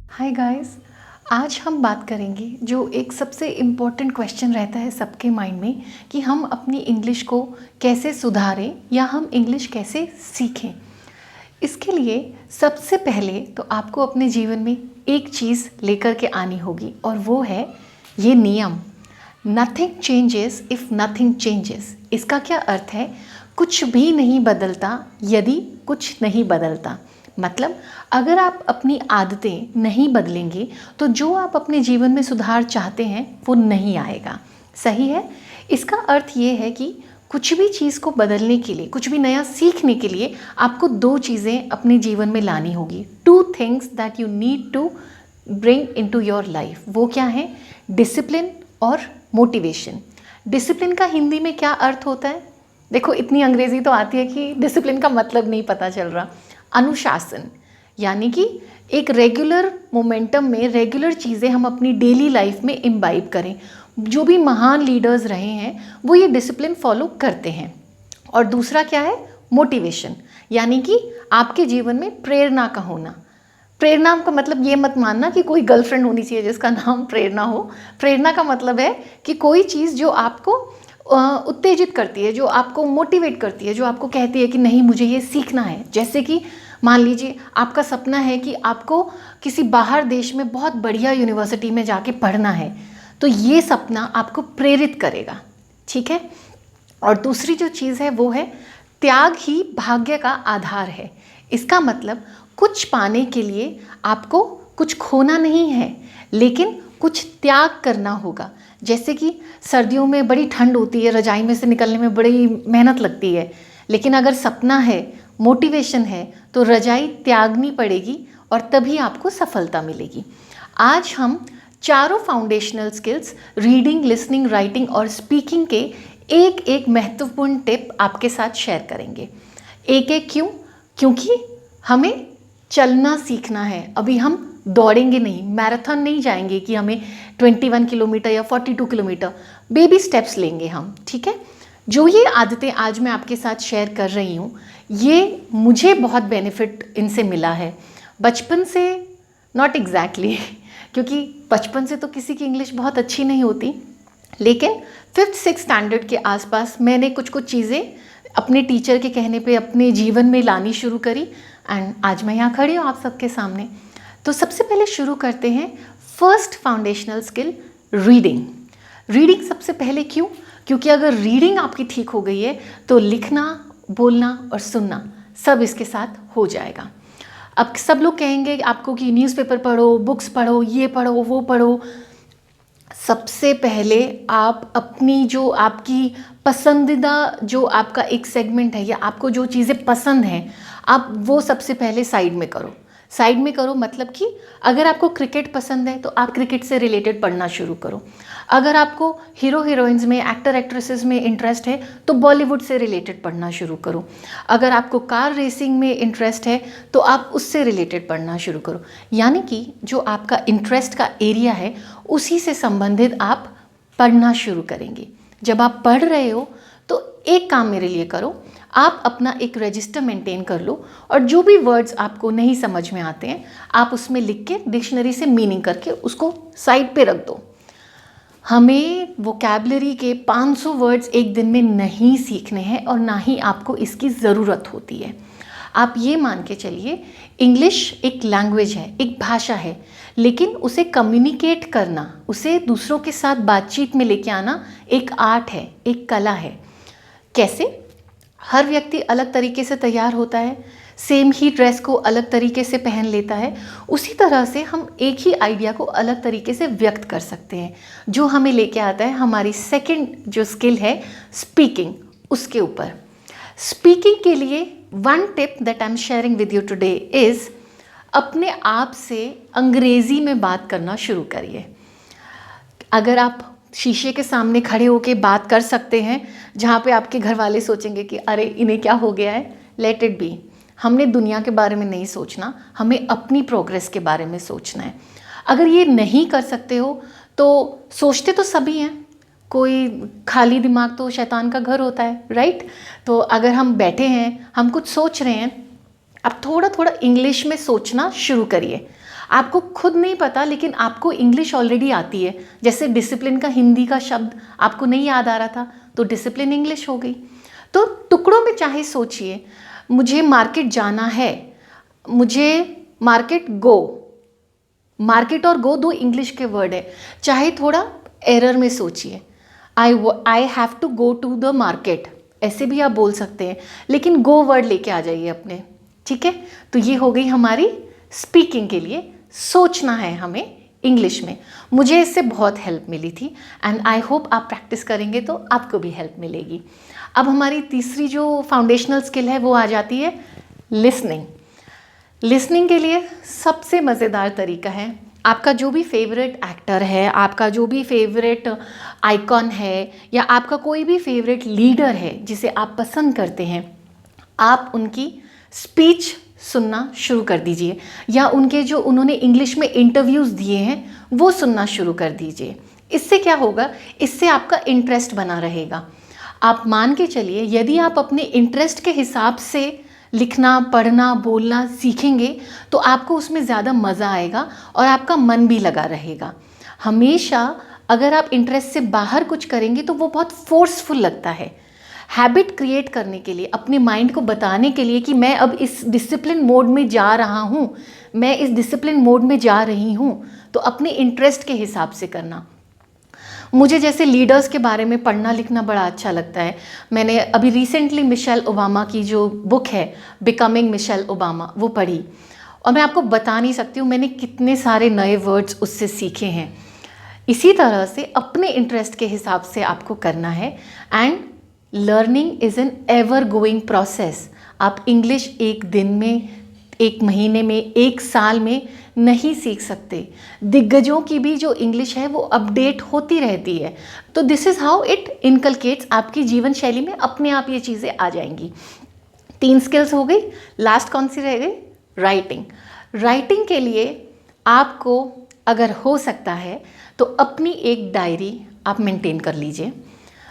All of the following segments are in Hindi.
Hi guys. आज हम बात करेंगे जो एक सबसे इम्पोर्टेंट क्वेश्चन रहता है सबके माइंड में कि हम अपनी इंग्लिश को कैसे सुधारें या हम इंग्लिश कैसे सीखें। इसके लिए सबसे पहले तो आपको अपने जीवन में एक चीज़ लेकर के आनी होगी और वो है ये नियम, nothing changes if nothing changes. इसका क्या अर्थ है? कुछ भी नहीं बदलता यदि कुछ नहीं बदलता। मतलब अगर आप अपनी आदतें नहीं बदलेंगे तो जो आप अपने जीवन में सुधार चाहते हैं वो नहीं आएगा। सही है। इसका अर्थ ये है कि कुछ भी चीज़ को बदलने के लिए, कुछ भी नया सीखने के लिए आपको दो चीज़ें अपने जीवन में लानी होगी। Two things that you need to bring into your life. वो क्या है? डिसिप्लिन और मोटिवेशन। डिसिप्लिन का हिंदी में क्या अर्थ होता है? देखो, इतनी अंग्रेजी तो आती है कि डिसिप्लिन का मतलब नहीं पता चल रहा। अनुशासन, यानी कि एक रेगुलर मोमेंटम में रेगुलर चीज़ें हम अपनी डेली लाइफ में इम्बाइब करें। जो भी महान लीडर्स रहे हैं वो ये डिसिप्लिन फॉलो करते हैं। और दूसरा क्या है? मोटिवेशन, यानी कि आपके जीवन में प्रेरणा का होना। प्रेरणा का मतलब ये मत मानना कि कोई गर्लफ्रेंड होनी चाहिए जिसका नाम प्रेरणा हो। प्रेरणा का मतलब है कि कोई चीज़ जो आपको उत्तेजित करती है, जो आपको मोटिवेट करती है, जो आपको कहती है कि नहीं, मुझे ये सीखना है। जैसे कि मान लीजिए आपका सपना है कि आपको किसी बाहर देश में बहुत बढ़िया यूनिवर्सिटी में जाके पढ़ना है, तो ये सपना आपको प्रेरित करेगा। ठीक है। और दूसरी जो चीज़ है वो है त्याग ही भाग्य का आधार है। इसका मतलब कुछ पाने के लिए आपको कुछ खोना नहीं है, लेकिन कुछ त्याग करना होगा। जैसे कि सर्दियों में बड़ी ठंड होती है, रजाई में से निकलने में बड़ी मेहनत लगती है, लेकिन अगर सपना है, मोटिवेशन है, तो रजाई त्यागनी पड़ेगी और तभी आपको सफलता मिलेगी। आज हम चारों foundational skills, reading, listening, writing और स्पीकिंग के एक एक महत्वपूर्ण टिप आपके साथ शेयर करेंगे। एक एक क्यों? क्योंकि हमें चलना सीखना है। अभी हम दौड़ेंगे नहीं, मैराथन नहीं जाएंगे कि हमें 21 किलोमीटर या 42 किलोमीटर। बेबी स्टेप्स लेंगे हम। ठीक है। जो ये आदतें आज मैं आपके साथ शेयर कर रही हूँ, ये मुझे बहुत बेनिफिट इनसे मिला है। बचपन से, नॉट एग्जैक्टली क्योंकि बचपन से तो किसी की इंग्लिश बहुत अच्छी नहीं होती, लेकिन 5th-6th स्टैंडर्ड के आसपास मैंने कुछ कुछ चीज़ें अपने टीचर के कहने पे अपने जीवन में लानी शुरू करी एंड आज मैं यहाँ खड़ी हूँ आप सबके सामने। तो सबसे पहले शुरू करते हैं first foundational skill, reading. Reading सबसे पहले क्यों? क्योंकि अगर रीडिंग आपकी ठीक हो गई है तो लिखना, बोलना और सुनना सब इसके साथ हो जाएगा। अब सब लोग कहेंगे आपको कि न्यूज़पेपर पढ़ो, बुक्स पढ़ो, ये पढ़ो, वो पढ़ो। सबसे पहले आप अपनी जो आपकी पसंदीदा, जो आपका एक सेगमेंट है या आपको जो चीज़ें पसंद हैं, आप वो सबसे पहले साइड में करो। साइड में करो मतलब कि अगर आपको क्रिकेट पसंद है तो आप क्रिकेट से रिलेटेड पढ़ना शुरू करो। अगर आपको हीरो हीरोइंस में, एक्टर एक्ट्रेसेस में इंटरेस्ट है तो बॉलीवुड से रिलेटेड पढ़ना शुरू करो। अगर आपको कार रेसिंग में इंटरेस्ट है तो आप उससे रिलेटेड पढ़ना शुरू करो। यानी कि जो आपका इंटरेस्ट का एरिया है उसी से संबंधित आप पढ़ना शुरू करेंगे। जब आप पढ़ रहे हो तो एक काम मेरे लिए करो, आप अपना एक रजिस्टर मेंटेन कर लो और जो भी वर्ड्स आपको नहीं समझ में आते हैं आप उसमें लिख के डिक्शनरी से मीनिंग करके उसको साइड पे रख दो। हमें वोकैबलरी के 500 वर्ड्स एक दिन में नहीं सीखने हैं और ना ही आपको इसकी ज़रूरत होती है। आप ये मान के चलिए, इंग्लिश एक लैंग्वेज है, एक भाषा है, लेकिन उसे कम्युनिकेट करना, उसे दूसरों के साथ बातचीत में लेके आना एक आर्ट है, एक कला है। कैसे? हर व्यक्ति अलग तरीके से तैयार होता है, सेम ही ड्रेस को अलग तरीके से पहन लेता है। उसी तरह से हम एक ही आइडिया को अलग तरीके से व्यक्त कर सकते हैं। जो हमें लेके आता है हमारी सेकंड जो स्किल है, स्पीकिंग, उसके ऊपर। स्पीकिंग के लिए one tip that I am sharing with you today is, अपने आप से अंग्रेज़ी में बात करना शुरू करिए। अगर आप शीशे के सामने खड़े होकर बात कर सकते हैं जहाँ पे आपके घर वाले सोचेंगे कि अरे इन्हें क्या हो गया है, लेट इट बी। हमने दुनिया के बारे में नहीं सोचना, हमें अपनी प्रोग्रेस के बारे में सोचना है। अगर ये नहीं कर सकते हो तो सोचते तो सभी हैं, कोई खाली दिमाग तो शैतान का घर होता है, राइट? तो अगर हम बैठे हैं, हम कुछ सोच रहे हैं, अब थोड़ा थोड़ा इंग्लिश में सोचना शुरू करिए। आपको खुद नहीं पता लेकिन आपको इंग्लिश ऑलरेडी आती है। जैसे डिसिप्लिन का हिंदी का शब्द आपको नहीं याद आ रहा था तो डिसिप्लिन इंग्लिश हो गई। तो टुकड़ों में चाहे सोचिए, मुझे मार्केट जाना है, मुझे मार्केट गो, मार्केट और गो दो इंग्लिश के वर्ड है। चाहे थोड़ा एरर में सोचिए, I have to go to the market, ऐसे भी आप बोल सकते हैं, लेकिन गो वर्ड लेके आ जाइए अपने, ठीक है। तो ये हो गई हमारी स्पीकिंग के लिए, सोचना है हमें इंग्लिश में। मुझे इससे बहुत हेल्प मिली थी एंड आई होप आप प्रैक्टिस करेंगे तो आपको भी हेल्प मिलेगी। अब हमारी तीसरी जो फाउंडेशनल स्किल है वो आ जाती है लिसनिंग। लिसनिंग के लिए सबसे मज़ेदार तरीका है, आपका जो भी फेवरेट एक्टर है, आपका जो भी फेवरेट आइकॉन है, या आपका कोई भी फेवरेट लीडर है जिसे आप पसंद करते हैं, आप उनकी स्पीच सुनना शुरू कर दीजिए, या उनके जो उन्होंने इंग्लिश में इंटरव्यूज़ दिए हैं वो सुनना शुरू कर दीजिए। इससे क्या होगा, इससे आपका इंटरेस्ट बना रहेगा। आप मान के चलिए, यदि आप अपने इंटरेस्ट के हिसाब से लिखना, पढ़ना, बोलना सीखेंगे तो आपको उसमें ज़्यादा मज़ा आएगा और आपका मन भी लगा रहेगा। हमेशा अगर आप इंटरेस्ट से बाहर कुछ करेंगे तो वो बहुत फोर्सफुल लगता है। हैबिट क्रिएट करने के लिए, अपने माइंड को बताने के लिए कि मैं अब इस डिसिप्लिन मोड में जा रहा हूँ, मैं इस डिसिप्लिन मोड में जा रही हूँ, तो अपने इंटरेस्ट के हिसाब से करना। मुझे जैसे लीडर्स के बारे में पढ़ना लिखना बड़ा अच्छा लगता है। मैंने अभी रिसेंटली मिशेल ओबामा की जो बुक है बिकमिंग मिशेल ओबामा वो पढ़ी, और मैं आपको बता नहीं सकती हूँ मैंने कितने सारे नए वर्ड्स उससे सीखे हैं। इसी तरह से अपने इंटरेस्ट के हिसाब से आपको करना है and learning is an ever going process. आप इंग्लिश एक दिन में, एक महीने में, एक साल में नहीं सीख सकते। दिग्गजों की भी जो इंग्लिश है वो अपडेट होती रहती है। तो दिस इज़ हाउ इट इनकलकेट्स, आपकी जीवन शैली में अपने आप ये चीज़ें आ जाएंगी। 3 स्किल्स हो गई, लास्ट कौन सी रह गई? राइटिंग। राइटिंग के लिए आपको अगर हो सकता है तो अपनी एक डायरी आप मेंटेन कर लीजिए।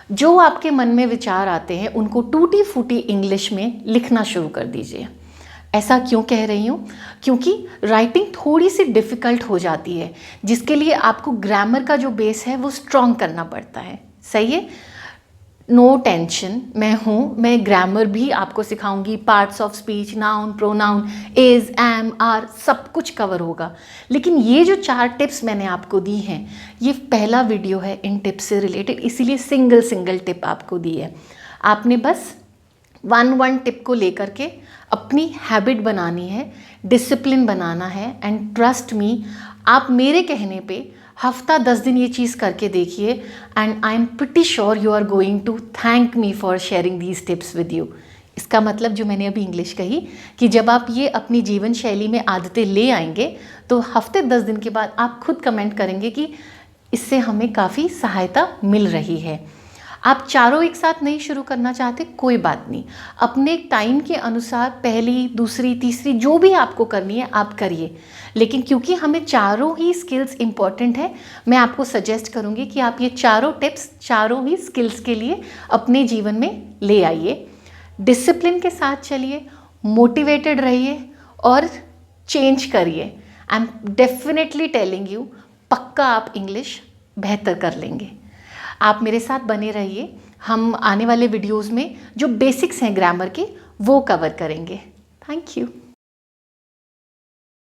जो आपके मन में विचार आते हैं उनको टूटी फूटी इंग्लिश में लिखना शुरू कर दीजिए। ऐसा क्यों कह रही हूँ? क्योंकि राइटिंग थोड़ी सी डिफ़िकल्ट हो जाती है, जिसके लिए आपको ग्रामर का जो बेस है वो स्ट्रॉन्ग करना पड़ता है। सही है? नो टेंशन, मैं ग्रामर भी आपको सिखाऊंगी, parts of speech, noun, pronoun, is, am, are, सब कुछ कवर होगा। लेकिन ये जो 4 टिप्स मैंने आपको दी हैं, ये पहला वीडियो है इन टिप्स से रिलेटेड, इसीलिए सिंगल टिप आपको दी है। आपने बस 1 टिप को लेकर के अपनी हैबिट बनानी है, डिसिप्लिन बनाना है एंड ट्रस्ट मी, आप मेरे कहने पे हफ्ता 10 दिन ये चीज़ करके देखिए and I am pretty sure you are going to thank me for sharing these tips with you. इसका मतलब जो मैंने अभी इंग्लिश कही कि जब आप ये अपनी जीवन शैली में आदतें ले आएंगे तो हफ्ते 10 दिन के बाद आप खुद कमेंट करेंगे कि इससे हमें काफ़ी सहायता मिल रही है। आप चारों एक साथ नहीं शुरू करना चाहते, कोई बात नहीं, अपने टाइम के अनुसार पहली, दूसरी, तीसरी जो भी आपको करनी है आप करिए। लेकिन क्योंकि हमें चारों ही स्किल्स इम्पॉर्टेंट है, मैं आपको सजेस्ट करूँगी कि आप ये चारों टिप्स चारों ही स्किल्स के लिए अपने जीवन में ले आइए। डिसिप्लिन के साथ चलिए, मोटिवेटेड रहिए और चेंज करिए। I am definitely telling you, पक्का आप इंग्लिश बेहतर कर लेंगे। आप मेरे साथ बने रहिए, हम आने वाले वीडियोज़ में जो बेसिक्स हैं ग्रामर के वो कवर करेंगे। Thank you.